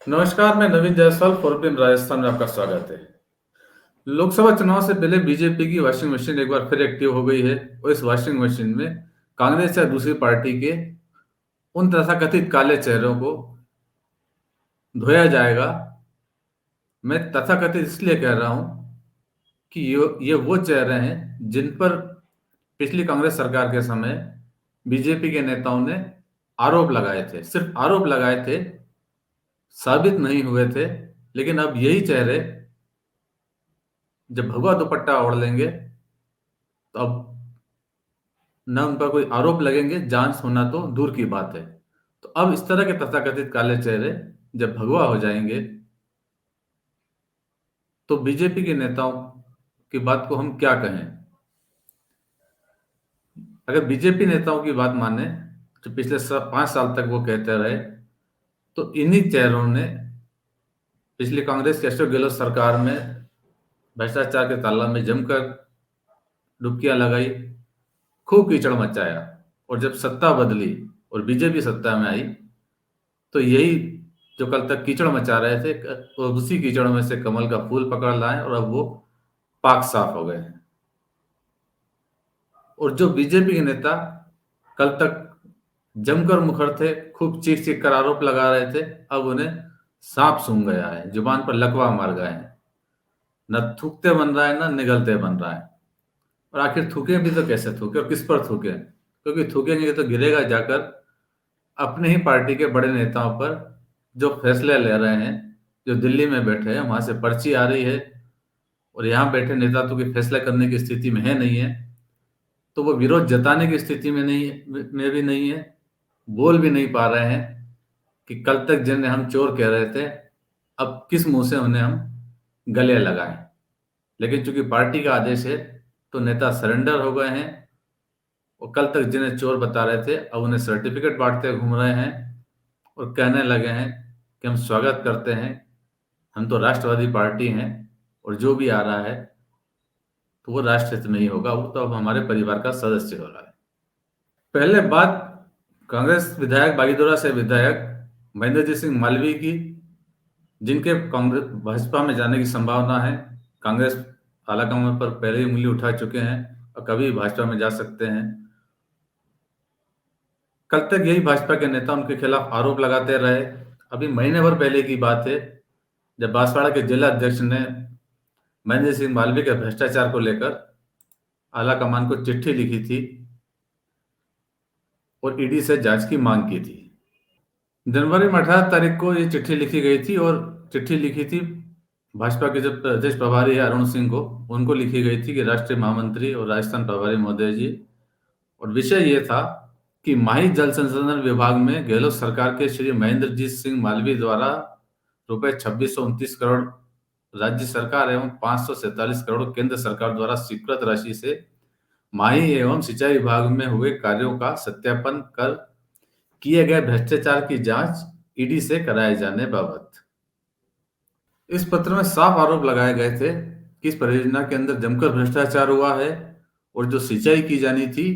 नमस्कार, मैं नवीन जायसवाल फोरपिन राजस्थान में आपका स्वागत है। लोकसभा चुनाव से पहले बीजेपी की वॉशिंग मशीन एक बार फिर एक्टिव हो गई है और इस वॉशिंग मशीन में कांग्रेस या दूसरी पार्टी के उन तथाकथित काले चेहरों को धोया जाएगा। मैं तथाकथित इसलिए कह रहा हूं कि ये वो चेहरे हैं जिन पर पिछली कांग्रेस सरकार के समय बीजेपी के नेताओं ने आरोप लगाए थे। सिर्फ आरोप लगाए थे, साबित नहीं हुए थे। लेकिन अब यही चेहरे जब भगवा दुपट्टा ओढ़ लेंगे तो अब न उन पर कोई आरोप लगेंगे, जांच होना तो दूर की बात है। तो अब इस तरह के तथाकथित काले चेहरे जब भगवा हो जाएंगे तो बीजेपी के नेताओं की बात को हम क्या कहें। अगर बीजेपी नेताओं की बात माने जो पिछले 5 साल तक वो कहते रहे, तो इन्हीं चेहरों ने पिछली कांग्रेस की अशोक गहलोत सरकार में भ्रष्टाचार के तालाब में जमकर डुबकियां लगाई, खूब कीचड़ मचाया। और जब सत्ता बदली और बीजेपी सत्ता में आई तो यही जो कल तक कीचड़ मचा रहे थे, और उसी कीचड़ में से कमल का फूल पकड़ लाए और अब वो पाक साफ हो गए हैं। और जो बीजेपी के नेता कल तक जमकर मुखर थे, खूब चीख चीख कर आरोप लगा रहे थे, अब उन्हें सांप सूंघ गया है, जुबान पर लकवा मार गए हैं। न थूकते बन रहा है, न निगलते बन रहा है। और आखिर थूके भी तो कैसे थूके और किस पर थूके? क्योंकि थूकेंगे तो गिरेगा जाकर अपने ही पार्टी के बड़े नेताओं पर जो फैसले ले रहे हैं, जो दिल्ली में बैठे हैं, वहां से पर्ची आ रही है और यहाँ बैठे नेता तो कोई फैसला करने की स्थिति में है नहीं है, तो वो विरोध जताने की स्थिति में नहीं में भी नहीं है, बोल भी नहीं पा रहे हैं कि कल तक जिन्हें हम चोर कह रहे थे अब किस मुंह से उन्हें हम गले लगाएं। लेकिन चूंकि पार्टी का आदेश है तो नेता सरेंडर हो गए हैं और कल तक जिन्हें चोर बता रहे थे अब उन्हें सर्टिफिकेट बांटते घूम रहे हैं और कहने लगे हैं कि हम स्वागत करते हैं, हम तो राष्ट्रवादी पार्टी हैं और जो भी आ रहा है तो वो राष्ट्र हित में ही होगा, वो तो अब हमारे परिवार का सदस्य हो रहा है। पहले बात कांग्रेस विधायक बागीदोरा से विधायक महेंद्रजीत सिंह मालवीय की, जिनके कांग्रेस भाजपा में जाने की संभावना है। कांग्रेस आलाकमान पर पहले ही उंगली उठा चुके हैं और कभी भाजपा में जा सकते हैं। कल तक यही भाजपा के नेता उनके खिलाफ आरोप लगाते रहे। अभी महीने भर पहले की बात है जब बांसवाड़ा के जिला अध्यक्ष ने महेंद्र सिंह मालवीय के भ्रष्टाचार को लेकर आलाकमान को चिट्ठी लिखी थी और ईडी से जांच की मांग की थी। जनवरी में 18 तारीख को ये चिट्ठी लिखी गई थी और चिट्ठी लिखी थी भाजपा के जो प्रदेश प्रभारी है अरुण सिंह को, उनको लिखी गई थी कि राष्ट्रीय महामंत्री और राजस्थान प्रभारी महोदय जी। और विषय ये था कि माही जल संसाधन विभाग में गहलोत सरकार के श्री महेंद्रजीत सिंह मालवीय द्वारा रुपए 2629 करोड़ राज्य सरकार एवं 547 करोड़ केंद्र सरकार द्वारा स्वीकृत राशि से माही एवं सिंचाई विभाग में हुए कार्यों का सत्यापन कर किए गए भ्रष्टाचार की जांच ईडी से कराए जाने बाबत। इस पत्र में साफ आरोप लगाए गए थे कि इस परियोजना के अंदर जमकर भ्रष्टाचार हुआ है और जो सिंचाई की जानी थी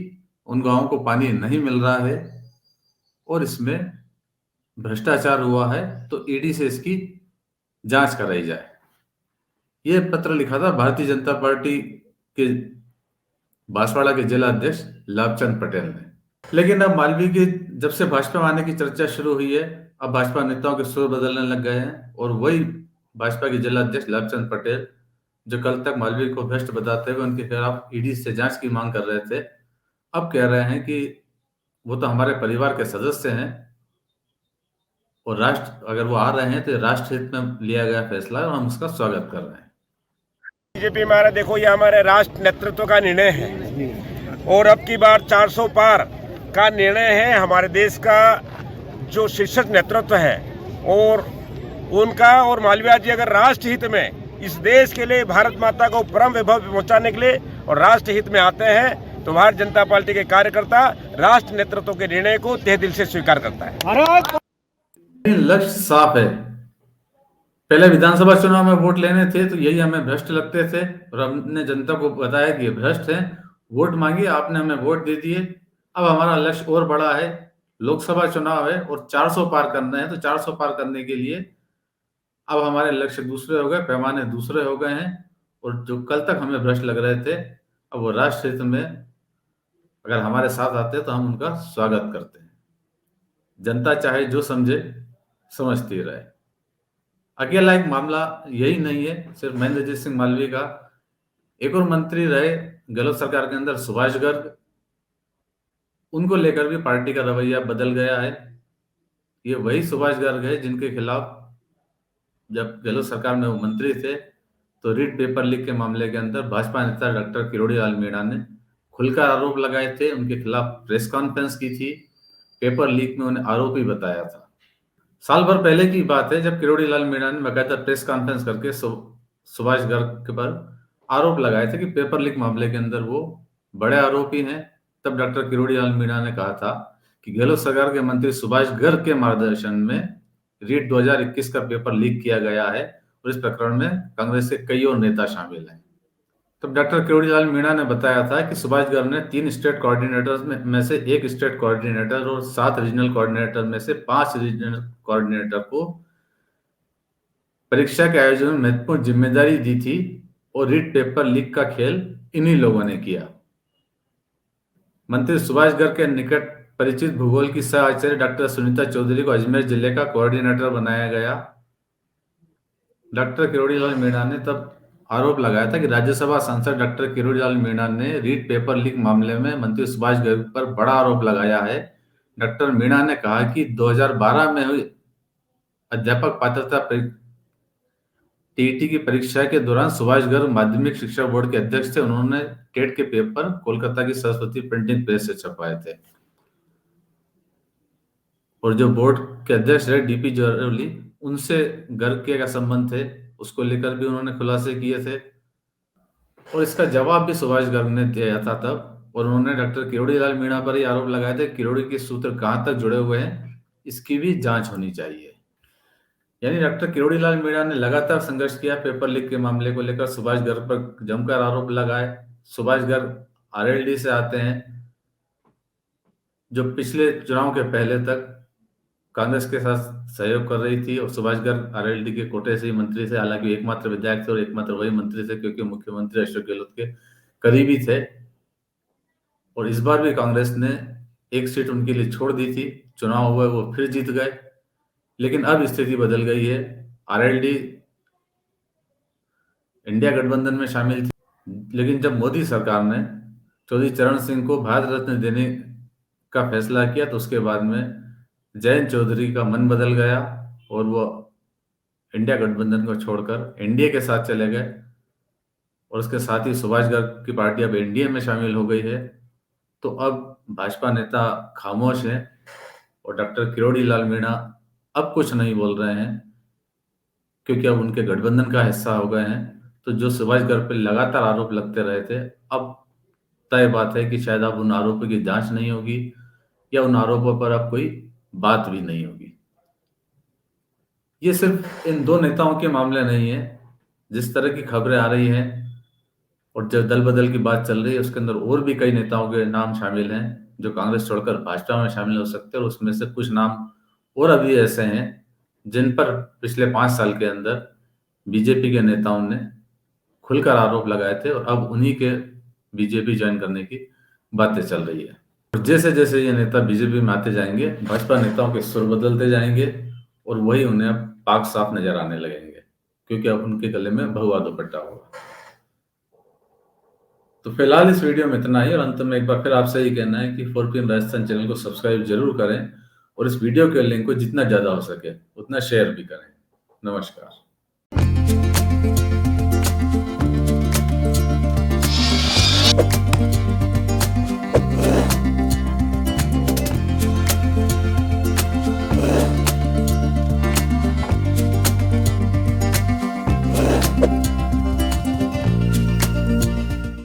उन गांवों को पानी नहीं मिल रहा है और इसमें भ्रष्टाचार हुआ है, तो ईडी से इसकी जांच कराई जाए। यह पत्र लिखा था भारतीय जनता पार्टी के बांसवाड़ा के जिला अध्यक्ष लाभचंद पटेल ने। लेकिन अब मालवीय की जब से भाजपा में आने की चर्चा शुरू हुई है, अब भाजपा नेताओं के सुर बदलने लग गए हैं और वही भाजपा के जिला अध्यक्ष लाभचंद पटेल जो कल तक मालवीय को भ्रष्ट बताते हुए उनके खिलाफ ईडी से जांच की मांग कर रहे थे, अब कह रहे हैं कि वो तो हमारे परिवार के सदस्य हैं और राष्ट्र अगर वो आ रहे हैं तो राष्ट्र हित में लिया गया फैसला है और हम उसका स्वागत कर रहे हैं। बीजेपी हमारा देखो ये हमारे राष्ट्र नेतृत्व का निर्णय है और अब की बार 400 पार का निर्णय है। हमारे देश का जो शीर्षक नेतृत्व है और उनका और मालवीय जी अगर राष्ट्र हित में इस देश के लिए भारत माता को परम वैभव पहुंचाने के लिए और राष्ट्र हित में आते हैं तो भारतीय जनता पार्टी के कार्यकर्ता राष्ट्र नेतृत्व के निर्णय को तहे दिल से स्वीकार करता है। लक्ष्य साफ है। पहले विधानसभा चुनाव में वोट लेने थे तो यही हमें भ्रष्ट लगते थे और हमने जनता को बताया कि ये भ्रष्ट हैं, वोट मांगिए, आपने हमें वोट दे दिए। अब हमारा लक्ष्य और बड़ा है, लोकसभा चुनाव है और 400 पार करना है। तो 400 पार करने के लिए अब हमारे लक्ष्य दूसरे हो गए, पैमाने दूसरे हो गए हैं, और जो कल तक हमें भ्रष्ट लग रहे थे, अब वो राष्ट्र हित में अगर हमारे साथ आते हैं तो हम उनका स्वागत करते हैं। जनता चाहे जो समझे, समझती रहे। अकेला एक मामला यही नहीं है सिर्फ महेंद्रजीत सिंह मालवीय का, एक और मंत्री रहे गहलोत सरकार के अंदर, सुभाष गर्ग, उनको लेकर भी पार्टी का रवैया बदल गया है। ये वही सुभाष गर्ग है जिनके खिलाफ जब गहलोत सरकार में वो मंत्री थे तो रीट पेपर लीक के मामले के अंदर भाजपा नेता डॉक्टर किरोड़ी लाल मीणा ने खुलकर आरोप लगाए थे, उनके खिलाफ प्रेस कॉन्फ्रेंस की थी, पेपर लीक में उन्हें आरोपी बताया था। साल भर पहले की बात है जब किरोड़ी लाल मीणा ने बाकायदा प्रेस कॉन्फ्रेंस करके सुभाष गर्ग पर आरोप लगाए थे कि पेपर लीक मामले के अंदर वो बड़े आरोपी हैं। तब डॉक्टर किरोड़ी लाल मीणा ने कहा था कि गहलोत सरकार के मंत्री सुभाष गर्ग के मार्गदर्शन में रीट 2021 का पेपर लीक किया गया है और इस प्रकरण में कांग्रेस के कई और नेता शामिल हैं। तब डॉक्टर किरोड़ी लाल मीणा ने बताया था कि सुभाष गर्ग ने 3 स्टेट कोऑर्डिनेटर्स में से 1 स्टेट कोऑर्डिनेटर और 7 रीजनल कोऑर्डिनेटर में से 5 रीजनल कोऑर्डिनेटर को परीक्षा के आयोजन में महत्वपूर्ण जिम्मेदारी दी थी और रीट पेपर लीक का खेल इन्हीं लोगों ने किया। मंत्री सुभाष गर्ग के निकट परिचित भूगोल की सह आचार्य डॉक्टर सुनीता चौधरी को अजमेर जिले का कोऑर्डिनेटर बनाया गया। डॉक्टर किरोड़ी लाल मीणा ने तब आरोप लगाया था कि राज्यसभा सांसद डॉक्टर किरोड़ी लाल मीणा ने रीट पेपर लीक मामले में मंत्री सुभाष गर्ग पर बड़ा आरोप लगाया है। डॉक्टर मीणा ने कहा कि 2012 में हुई अध्यापक पात्रता टीईटी की परीक्षा के दौरान सुभाष गर्ग माध्यमिक शिक्षा बोर्ड के अध्यक्ष थे। उन्होंने टेट के पेपर कोलकाता की सरस्वती प्रिंटिंग प्रेस से छपवाए थे और जो बोर्ड के अध्यक्ष रहे डीपी जरौली, उनसे गर्ग के क्या संबंध थे उसको लेकर भी उन्होंने खुलासे किए थे और इसका जवाब भी सुभाष गर्ग ने दिया था तब। और उन्होंने डॉक्टर किरोड़ी लाल मीणा पर ही आरोप लगाए थे किरोड़ी के सूत्र कहां तक जुड़े हुए हैं इसकी भी जांच होनी चाहिए। यानी डॉक्टर किरोड़ी लाल मीणा ने लगातार संघर्ष किया पेपर लीक के मामले को लेकर, सुभाष गर्ग पर जमकर आरोप लगाए। सुभाष गर्ग आरएलडी से आते हैं जो पिछले चुनाव के पहले तक कांग्रेस के साथ सहयोग कर रही थी और सुभाष गर्ग आरएलडी के कोटे से ही मंत्री थे। हालांकि एकमात्र विधायक थे और एकमात्र वही मंत्री थे क्योंकि मुख्यमंत्री अशोक गहलोत के करीबी थे और इस बार भी कांग्रेस ने एक सीट उनके लिए छोड़ दी थी। चुनाव हुआ, वो फिर जीत गए, लेकिन अब स्थिति बदल गई है। आरएलडी इंडिया गठबंधन में शामिल थी, लेकिन जब मोदी सरकार ने चौधरी चरण सिंह को भारत रत्न देने का फैसला किया तो उसके बाद में जयंत चौधरी का मन बदल गया और वो इंडिया गठबंधन को छोड़कर एनडीए के साथ चले गए और उसके साथ ही सुभाष गर्ग की पार्टी अब एनडीए में शामिल हो गई है। तो अब भाजपा नेता खामोश हैं और डॉक्टर किरोड़ी लाल मीणा अब कुछ नहीं बोल रहे हैं क्योंकि अब उनके गठबंधन का हिस्सा हो गए हैं। तो जो सुभाष गर्ग पर लगातार आरोप लगते रहे थे, अब तय बात है कि शायद अब उन आरोपों की जांच नहीं होगी या उन आरोपों पर अब कोई बात भी नहीं होगी। ये सिर्फ इन 2 नेताओं के मामले नहीं है। जिस तरह की खबरें आ रही हैं और जो दल बदल की बात चल रही है उसके अंदर और भी कई नेताओं के नाम शामिल हैं जो कांग्रेस छोड़कर भाजपा में शामिल हो सकते हैं और उसमें से कुछ नाम और अभी ऐसे हैं जिन पर पिछले 5 साल के अंदर बीजेपी के नेताओं ने खुलकर आरोप लगाए थे और अब उन्हीं के बीजेपी ज्वाइन करने की बातें चल रही है। और जैसे जैसे ये नेता बीजेपी में आते जाएंगे, भाजपा नेताओं के सुर बदलते जाएंगे और वही उन्हें अब पाक साफ नजर आने लगेंगे क्योंकि अब उनके गले में भगवा दुपट्टा होगा। तो फिलहाल इस वीडियो में इतना ही और अंत में एक बार फिर आपसे ही कहना है कि 4PM राजस्थान चैनल को सब्सक्राइब जरूर करें और इस वीडियो के लिंक को जितना ज्यादा हो सके उतना शेयर भी करें। नमस्कार।